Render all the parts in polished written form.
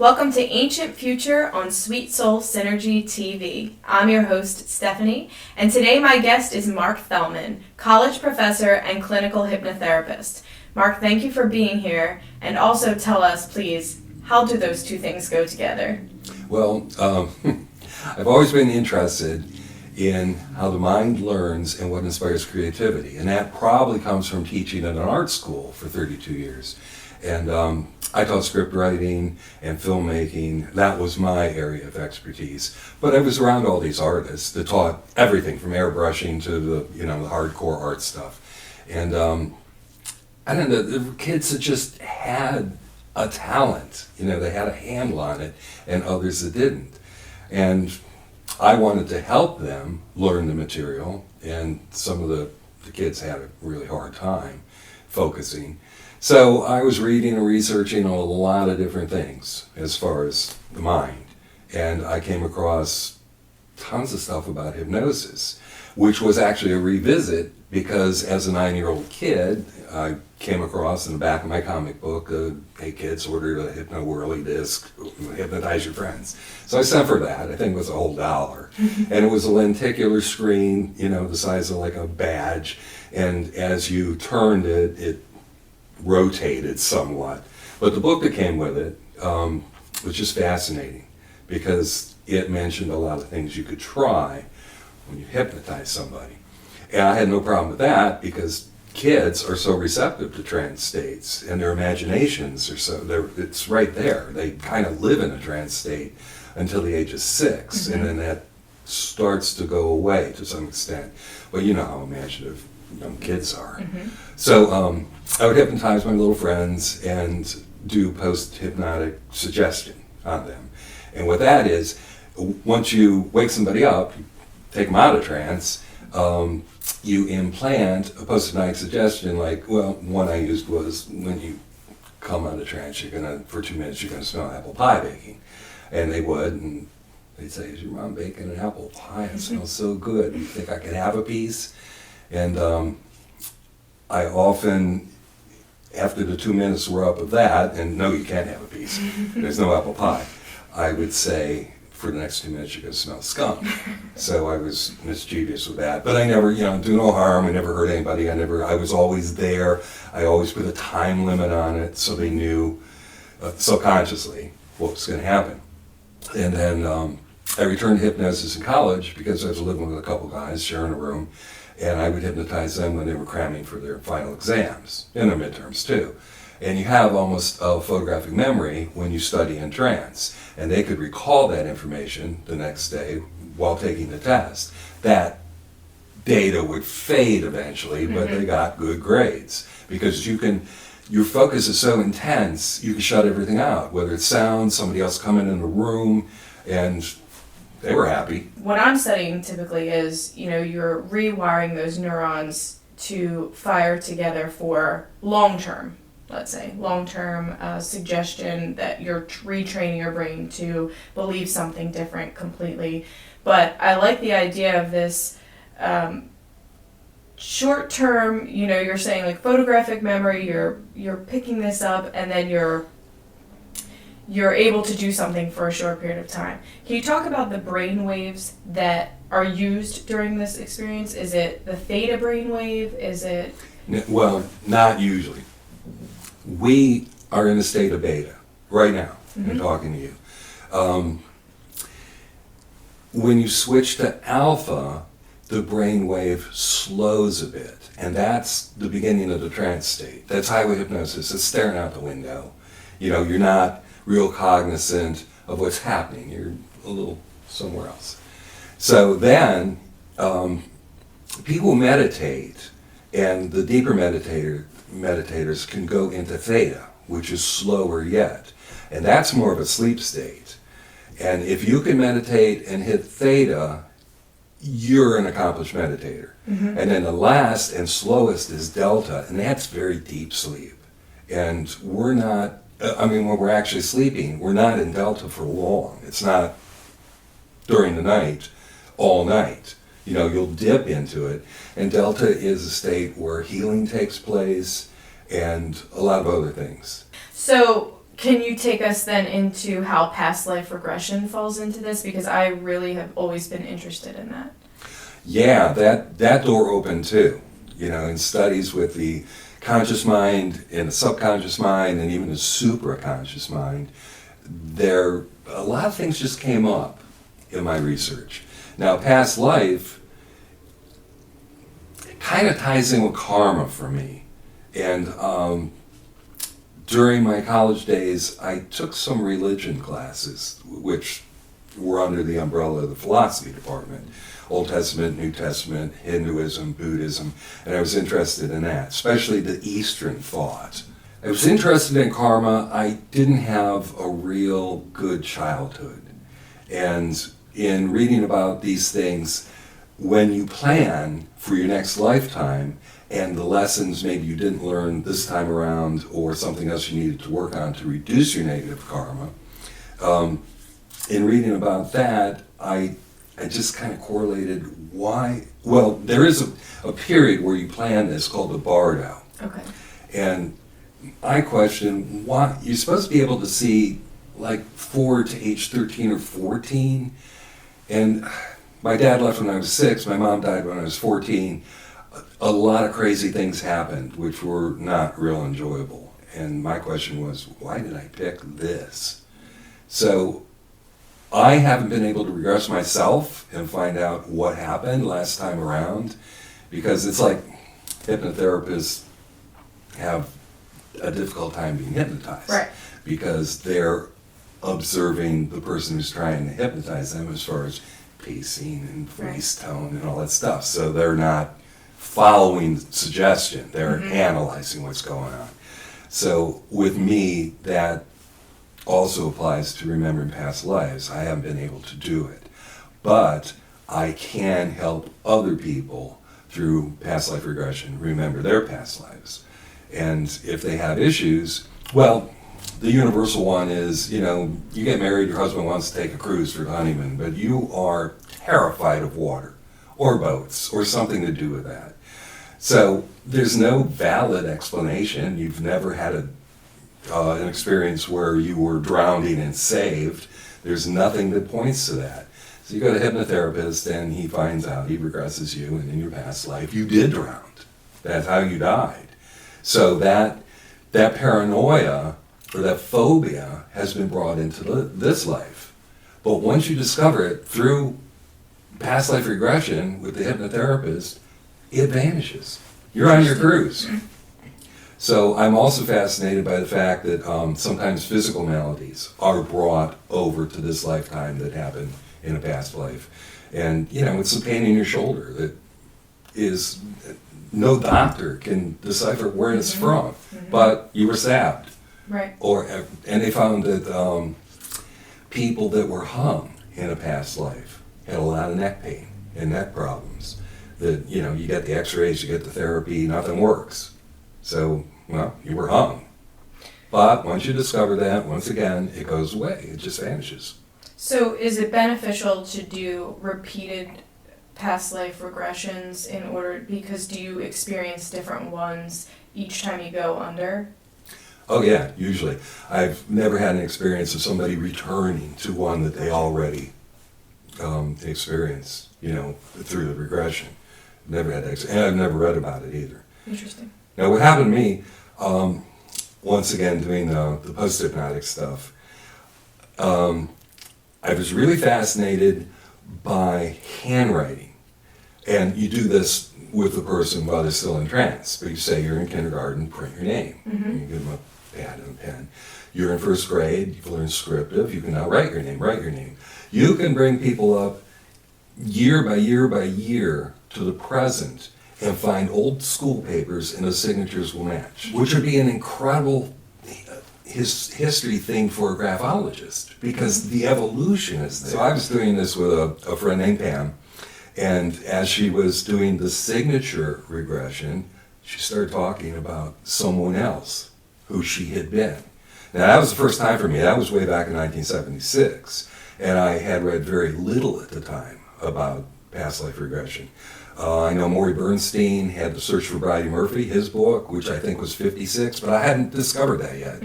Welcome to Ancient Future on Sweet Soul Synergy TV. I'm your host, Stefani, and today my guest is Mark Thellmann, college professor and clinical hypnotherapist. Mark, thank you for being here, and also tell us, please, how do those two things go together? Well, I've always been interested in how the mind learns and what inspires creativity, and that probably comes from teaching at an art school for 32 years. And I taught script writing and filmmaking. That was my area of expertise. But I was around all these artists that taught everything from airbrushing to the hardcore art stuff. And I don't know, there were kids that just had a talent. They had a handle on it, and others that didn't. And I wanted to help them learn the material, and some of the kids had a really hard time focusing. So I was reading and researching a lot of different things as far as the mind, and I came across tons of stuff about hypnosis, which was actually a revisit because as a 9-year-old kid, I came across in the back of my comic book, hey kids, ordered a Hypno Whirly disc, hypnotize your friends. So I sent for that. I think it was a whole $1. And it was a lenticular screen, the size of like a badge, and as you turned it, it rotated somewhat. But the book that came with it was just fascinating because it mentioned a lot of things you could try when you hypnotize somebody. And I had no problem with that because kids are so receptive to trance states, and their imaginations are it's right there. They kind of live in a trance state until the age of 6, and then that starts to go away to some extent. But you know how imaginative young kids are. So I would hypnotize my little friends and do post-hypnotic suggestion on them. And what that is, once you wake somebody up, you take them out of trance, you implant a post-hypnotic suggestion one I used was when you come out of trance, for 2 minutes, you're going to smell apple pie baking. And they would, and they'd say, is your mom baking an apple pie? It smells so good. You think I could have a piece? And I often, after the 2 minutes were up of that, and no, you can't have a piece, there's no apple pie, I would say, for the next 2 minutes, you're going to smell skunk. So I was mischievous with that. But I never, do no harm. I never hurt anybody. I was always there. I always put a time limit on it so they knew subconsciously what was going to happen. And then I returned to hypnosis in college because I was living with a couple guys, sharing a room, and I would hypnotize them when they were cramming for their final exams, and their midterms too. And you have almost a photographic memory when you study in trance, and they could recall that information the next day while taking the test. That data would fade eventually, but they got good grades because your focus is so intense, you can shut everything out, whether it's sound, somebody else coming in the room, and they were happy. What I'm studying typically is, you're rewiring those neurons to fire together for long-term, let's say, long-term suggestion that you're retraining your brain to believe something different completely. But I like the idea of this short-term, you're saying like photographic memory, you're picking this up and then you're able to do something for a short period of time. Can you talk about the brain waves that are used during this experience? Is it the theta brain wave? Is it? Well, not usually. We are in a state of beta right now. I'm talking to you. When you switch to alpha, the brain wave slows a bit, and that's the beginning of the trance state. That's highway hypnosis. It's staring out the window. You're not real cognizant of what's happening. You're a little somewhere else. So then people meditate, and the deeper meditators can go into theta, which is slower yet. And that's more of a sleep state. And if you can meditate and hit theta, you're an accomplished meditator. And then the last and slowest is delta, and that's very deep sleep. And we're not, when we're actually sleeping, we're not in delta for long. It's not during the night, all night. You'll dip into it. And delta is a state where healing takes place and a lot of other things. So Can you take us then into how past life regression falls into this? Because I really have always been interested in that. Yeah, that door opened too. In studies with the conscious mind and the subconscious mind and even the supraconscious mind, a lot of things just came up in my research. Now, past life kind of ties in with karma for me. And during my college days, I took some religion classes, which were under the umbrella of the philosophy department. Old Testament, New Testament, Hinduism, Buddhism, and I was interested in that, especially the Eastern thought. I was interested in karma. I didn't have a real good childhood. And in reading about these things, when you plan for your next lifetime and the lessons maybe you didn't learn this time around or something else you needed to work on to reduce your negative karma, in reading about that, I just kind of correlated why. Well, there is a period where you plan this called the bardo. Okay. And I question why you're supposed to be able to see like forward to age 13 or 14. And my dad left when I was 6. My mom died when I was 14. A lot of crazy things happened, which were not real enjoyable. And my question was, why did I pick this? So I haven't been able to regress myself and find out what happened last time around, because it's like hypnotherapists have a difficult time being hypnotized. Right. Because they're observing the person who's trying to hypnotize them as far as pacing and voice tone and all that stuff. So they're not following suggestion, they're analyzing what's going on. So with me, that also applies to remembering past lives. I haven't been able to do it, but I can help other people through past life regression remember their past lives. And if they have issues, well, the universal one is, you get married, your husband wants to take a cruise for the honeymoon, but you are terrified of water or boats or something to do with that. So there's no valid explanation. You've never had an experience where you were drowning and saved. There's nothing that points to that. So you go to a hypnotherapist and he finds out, he regresses you, and in your past life you did drown. That's how you died. So that paranoia or that phobia has been brought into this life. But once you discover it through past life regression with the hypnotherapist, it vanishes. You're on your cruise. So I'm also fascinated by the fact that sometimes physical maladies are brought over to this lifetime that happened in a past life. And, it's a pain in your shoulder that is, no doctor can decipher where it's from, but you were stabbed. Right. And they found that people that were hung in a past life had a lot of neck pain and neck problems. That, you get the x-rays, you get the therapy, nothing works. So, well, you were hung. But once you discover that, once again, it goes away. It just vanishes. So is it beneficial to do repeated past life regressions because do you experience different ones each time you go under? Oh yeah, usually. I've never had an experience of somebody returning to one that they already experienced, through the regression. Never had that, and I've never read about it either. Interesting. Now what happened to me, once again doing the post-hypnotic stuff, I was really fascinated by handwriting. And you do this with the person while they're still in trance. But you say you're in kindergarten, print your name. And you give them a pad and a pen. You're in first grade, you've learned scriptive, you can now write your name. You can bring people up year by year by year to the present and find old school papers and the signatures will match, which would be an incredible history thing for a graphologist because the evolution is there. So I was doing this with a friend named Pam, and as she was doing the signature regression, she started talking about someone else who she had been. Now that was the first time for me. That was way back in 1976, and I had read very little at the time about past life regression. I know Maury Bernstein had The Search for Bridie Murphy, his book, which I think was 56, but I hadn't discovered that yet.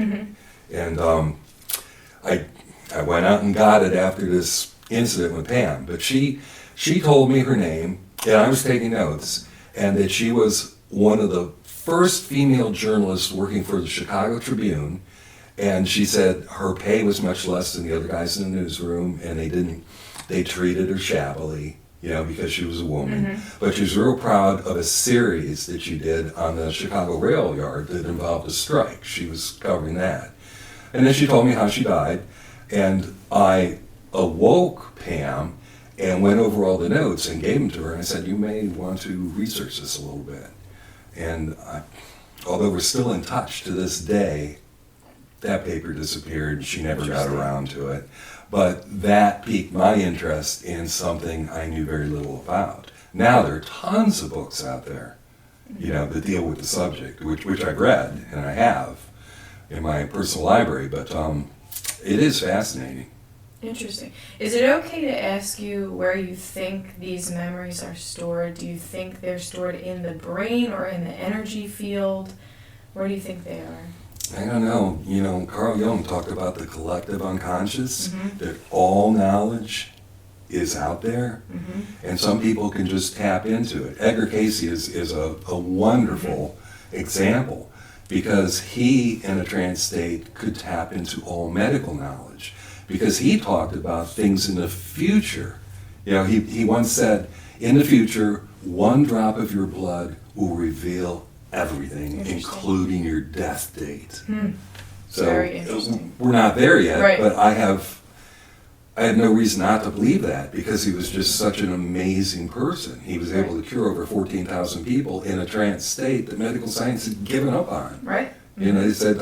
And I went out and got it after this incident with Pam, but she told me her name, and I was taking notes, and that she was one of the first female journalists working for the Chicago Tribune, and she said her pay was much less than the other guys in the newsroom, and they treated her shabbily, because she was a woman. Mm-hmm. But she was real proud of a series that she did on the Chicago rail yard that involved a strike. She was covering that. And then she told me how she died, and I awoke Pam and went over all the notes and gave them to her, and I said, you may want to research this a little bit. And although we're still in touch to this day, that paper disappeared. She never got around to it. But that piqued my interest in something I knew very little about. Now there are tons of books out there, that deal with the subject, which I've read, and I have in my personal library, but it is fascinating. Interesting. Is it okay to ask you where you think these memories are stored? Do you think they're stored in the brain or in the energy field? Where do you think they are? I don't know. Carl Jung talked about the collective unconscious, mm-hmm. that all knowledge is out there, mm-hmm. and some people can just tap into it. Edgar Cayce is a wonderful example, because he, in a trance state, could tap into all medical knowledge, because he talked about things in the future. He once said, in the future, one drop of your blood will reveal everything, including your death date. So very interesting. We're not there yet, right. But I have no reason not to believe that, because he was just such an amazing person. He was able to cure over 14,000 people in a trance state that medical science had given up on. Right. Mm-hmm. They said,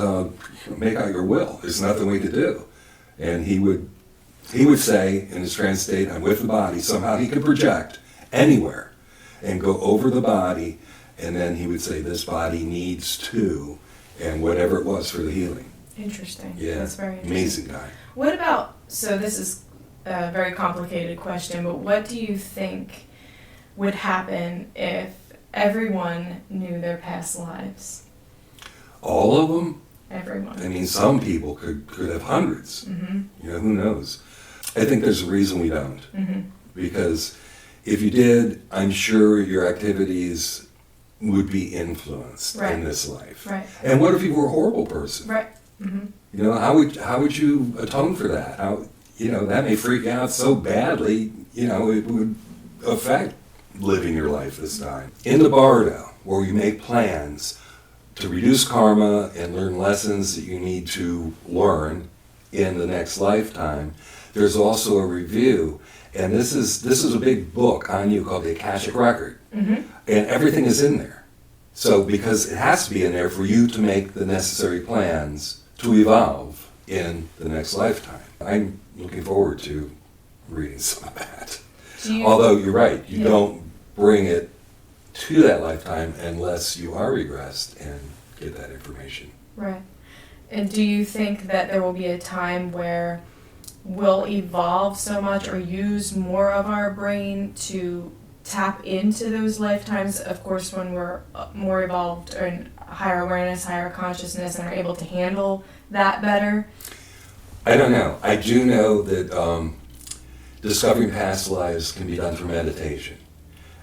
make out your will. There's nothing we could do. And he would say in his trance state, I'm with the body. Somehow he could project anywhere and go over the body, and then he would say, this body needs to, and whatever it was for the healing. Interesting. Yeah. That's very interesting. Amazing guy. What about, so this is a very complicated question, but what do you think would happen if everyone knew their past lives? All of them? Everyone. I mean, some people could have hundreds. Mm-hmm. Who knows? I think there's a reason we don't. Mm-hmm. Because if you did, I'm sure your activities would be influenced right. in this life. Right. And what if you were a horrible person? Right. Mm-hmm. How would you atone for that? That may freak you out so badly, it would affect living your life this time. In the Bardo, where you make plans to reduce karma and learn lessons that you need to learn in the next lifetime, there's also a review, and this is a big book on you called the Akashic Record, mm-hmm. and everything is in there. So because it has to be in there for you to make the necessary plans to evolve in the next lifetime. I'm looking forward to reading some of that. Although you're right, you don't bring it to that lifetime unless you are regressed and get that information. Right. And do you think that there will be a time where we'll evolve so much or use more of our brain to tap into those lifetimes, of course, when we're more evolved or in higher awareness, higher consciousness, and are able to handle that better? I don't know. I do know that discovering past lives can be done through meditation.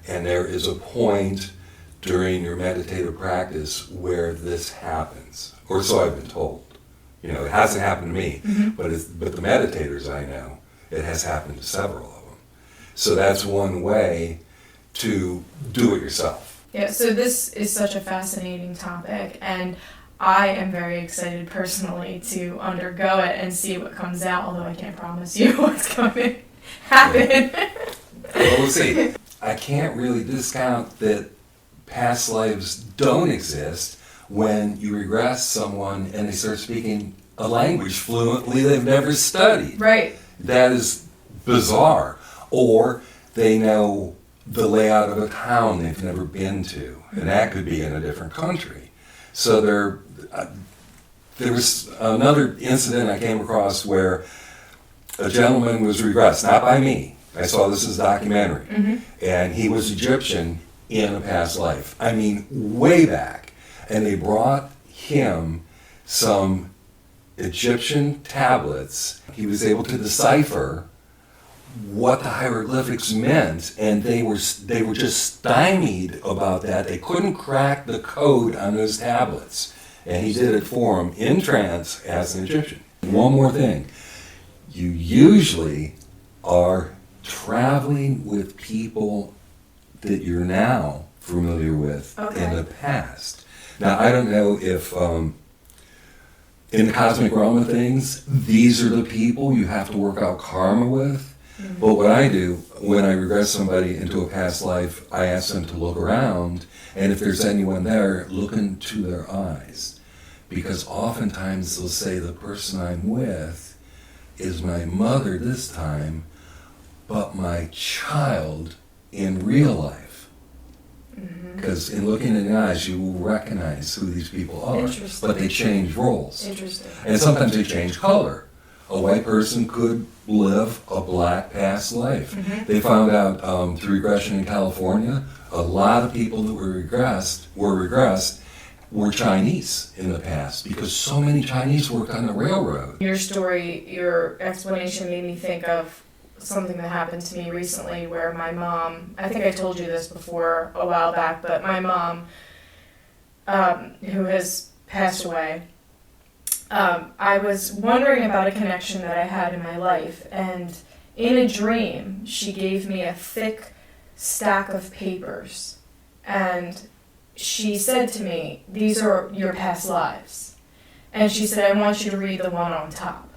And there is a point during your meditative practice where this happens, or so I've been told. It hasn't happened to me, mm-hmm. but the meditators I know, it has happened to several of them. So that's one way to do it yourself. Yeah, so this is such a fascinating topic, and I am very excited personally to undergo it and see what comes out, although I can't promise you what's going to happen. Well, we'll see. I can't really discount that past lives don't exist when you regress someone and they start speaking a language fluently they've never studied. Right. That is bizarre. Or they know the layout of a town they've never been to, and that could be in a different country. So there was another incident I came across where a gentleman was regressed, not by me. I saw this as a documentary, mm-hmm. and he was Egyptian in a past life. I mean, way back. And they brought him some Egyptian tablets. He was able to decipher what the hieroglyphics meant, and they were just stymied about that. They couldn't crack the code on those tablets, and he did it for them in trance as an Egyptian. One more thing, you usually are traveling with people that you're now familiar with in the past. Now, I don't know if in the cosmic realm of things, these are the people you have to work out karma with. But what I do when I regress somebody into a past life, I ask them to look around, and if there's anyone there, look into their eyes. Because oftentimes they'll say, the person I'm with is my mother this time, but my child in real life. Because in looking in the eyes, you will recognize who these people are. But they change roles. Interesting. And sometimes they change color. A white person could live a black past life. They found out through regression in California, a lot of people that were regressed were Chinese in the past because so many Chinese worked on the railroad. Your story, your explanation made me think of something that happened to me recently where my mom, I think I told you this before a while back, but my mom, who has passed away, I was wondering about a connection that I had in my life, and in a dream, she gave me a thick stack of papers, and she said to me, these are your past lives. And she said, I want you to read the one on top.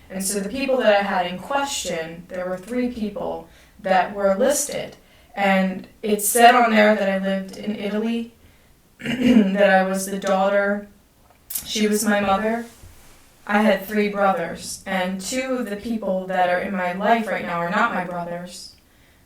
And so the people that I had in question, there were 3 people that were listed, and it said on there that I lived in Italy, that I was the daughter. She was my mother. I had 3 brothers, and 2 of the people that are in my life right now are not my brothers,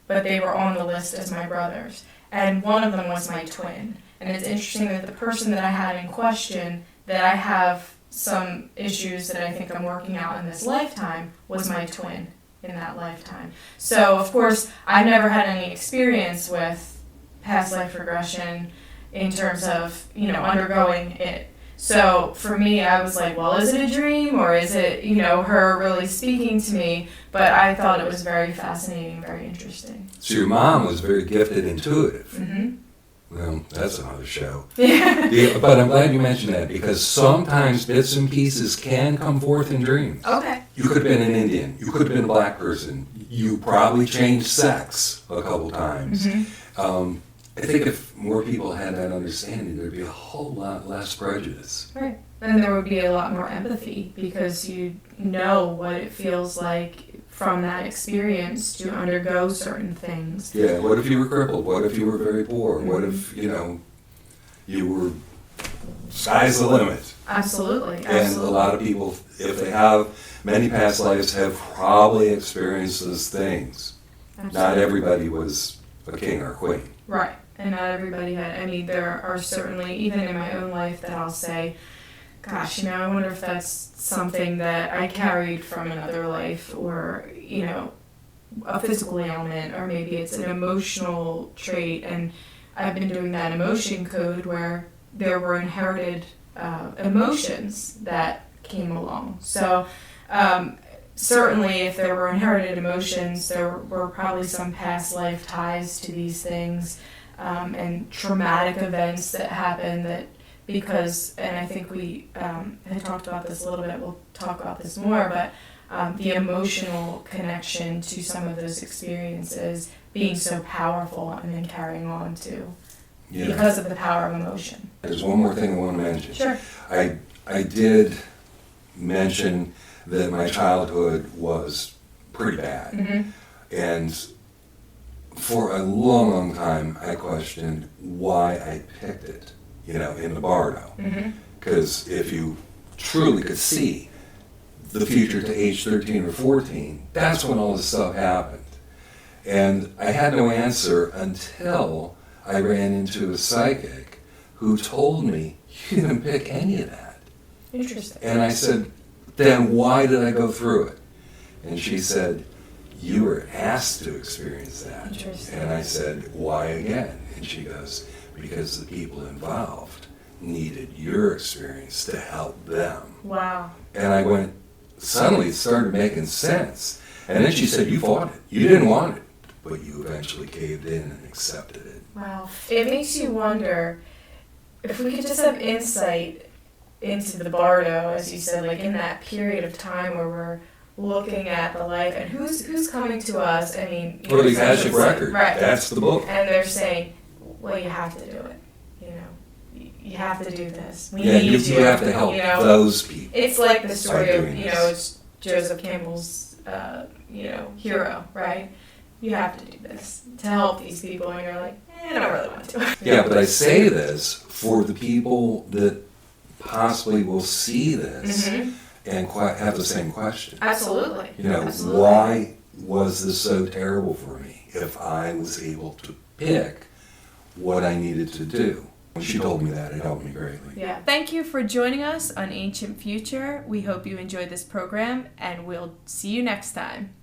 but they were on the list as my brothers. And one of them was my twin. And it's interesting that the person that I had in question, that I have some issues that I think I'm working out in this lifetime, was my twin in that lifetime. So, of course, I've never had any experience with past life regression in terms of, undergoing it. So for me, I was like, well, is it a dream or is it, her really speaking to me? But I thought it was very fascinating, very interesting. So your mom was very gifted, intuitive. Well, that's another show. Yeah, but I'm glad you mentioned that because sometimes bits and pieces can come forth in dreams. Okay. You could have been an Indian. You could have been a black person. You probably changed sex a couple times. I think if more people had that understanding, there'd be a whole lot less prejudice. Right. And there would be a lot more empathy because you know what it feels like from that experience to undergo certain things. Yeah, what if you were crippled? What if you were very poor? What if, you were, sky's the limit. Absolutely. And a lot of people, if they have many past lives, have probably experienced those things. Absolutely. Not everybody was a king or a queen. Right. And not everybody had, there are certainly, even in my own life, that I'll say, gosh, I wonder if that's something that I carried from another life or, a physical ailment, or maybe it's an emotional trait. And I've been doing that emotion code where there were inherited emotions that came along. So certainly if there were inherited emotions, there were probably some past life ties to these things. And traumatic events that happen and I think we had talked about this a little bit, we'll talk about this more, but the emotional connection to some of those experiences being so powerful and then carrying on to because of the power of emotion. There's one more thing I want to mention. Sure. I did mention that my childhood was pretty bad. And for a long, long time, I questioned why I picked it, in the Bardo. Because if you truly could see the future to age 13 or 14, that's when all this stuff happened. And I had no answer until I ran into a psychic who told me, you didn't pick any of that. Interesting. And I said, then why did I go through it? And she said, you were asked to experience that. Interesting. And I said, why again? And she goes, because the people involved needed your experience to help them. Wow. And I went, suddenly it started making sense. And then she said, you fought it. You didn't want it, but you eventually caved in and accepted it. Wow. It makes you wonder if we could just have insight into the bardo, as you said, like in that period of time where we're looking at the life and who's coming to us. I mean, Well, the Akashic Record. Right. That's the book. And they're saying, well, you have to do it. You know, you have to do this. We Yeah, need you have to help those people. It's like the story by of, doing you this. know, it's Joseph Campbell's, hero, right? You have to do this to help these people, and you're like, I don't really want to. Yeah, but I say this for the people that possibly will see this and have the same question. Absolutely. You know, Absolutely. why was this so terrible for me if I was able to pick what I needed to do? When she told me that, it helped me greatly. Yeah. Thank you for joining us on Ancient Future. We hope you enjoyed this program, and we'll see you next time.